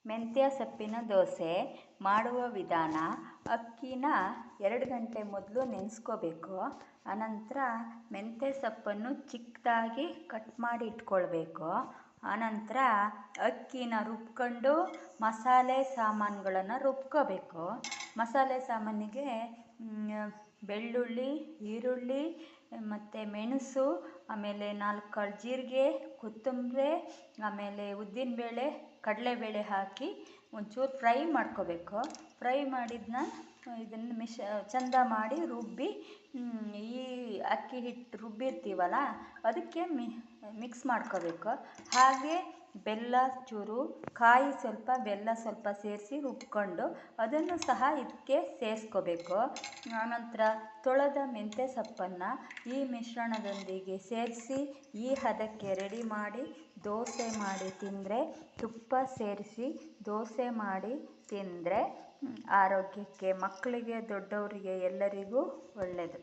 ಮೆಂತ್ಯ ಸೊಪ್ಪಿನ ದೋಸೆ ಮಾಡುವ ವಿಧಾನ: ಅಕ್ಕಿನ 2 ಗಂಟೆ ಮೊದಲು ನೆನೆಸ್ಕೋಬೇಕು. ಆನಂತರ ಮೆಂತ್ಯ ಸೊಪ್ಪನ್ನು ಚಿಕ್ಕದಾಗಿ ಕಟ್ ಮಾಡಿ ಇಟ್ಕೊಳ್ಬೇಕು. ಆನಂತರ ಅಕ್ಕಿನ ರುಬ್ಕೊಂಡು ಮಸಾಲೆ ಸಾಮಾನುಗಳನ್ನು ರುಬ್ಕೋಬೇಕು. ಮಸಾಲೆ ಸಾಮಾನಿಗೆ ಬೆಳ್ಳುಳ್ಳಿ, ಈರುಳ್ಳಿ ಮತ್ತು ಮೆಣಸು, ಆಮೇಲೆ 4 ಕಾಳು ಜೀರಿಗೆ, ಕೊತ್ತಂಬರಿ, ಆಮೇಲೆ ಉದ್ದಿನಬೇಳೆ, ಕಡಲೆಬೇಳೆ ಹಾಕಿ ಒಂಚೂರು ಫ್ರೈ ಮಾಡ್ಕೋಬೇಕು. ಫ್ರೈ ಮಾಡಿದ್ದನ್ನ ಇದನ್ನು ಚೆಂದ ಮಾಡಿ ರುಬ್ಬಿ ಈ ಅಕ್ಕಿ ಹಿಟ್ಟು ರುಬ್ಬಿರ್ತೀವಲ್ಲ ಅದಕ್ಕೆ ಮಿಕ್ಸ್ ಮಾಡ್ಕೋಬೇಕು. ಹಾಗೆ ಬೆಲ್ಲ ಚೂರು, ಕಾಯಿ ಸ್ವಲ್ಪ, ಬೆಲ್ಲ ಸ್ವಲ್ಪ ಸೇರಿಸಿ ರುಬ್ಕೊಂಡು ಅದನ್ನು ಸಹ ಇದಕ್ಕೆ ಸೇರಿಸ್ಕೋಬೇಕು. ಆನಂತರ ತೊಳೆದ ಮೆಂತ್ಯ ಸೊಪ್ಪನ್ನು ಈ ಮಿಶ್ರಣದೊಂದಿಗೆ ಸೇರಿಸಿ ಈ ಹದಕ್ಕೆ ರೆಡಿ ಮಾಡಿ ದೋಸೆ ಮಾಡಿ ತಿಂದರೆ, ತುಪ್ಪ ಸೇರಿಸಿ ದೋಸೆ ಮಾಡಿ ತಿಂದರೆ ಆರೋಗ್ಯಕ್ಕೆ, ಮಕ್ಕಳಿಗೆ, ದೊಡ್ಡವರಿಗೆ ಎಲ್ಲರಿಗೂ ಒಳ್ಳೆಯದು.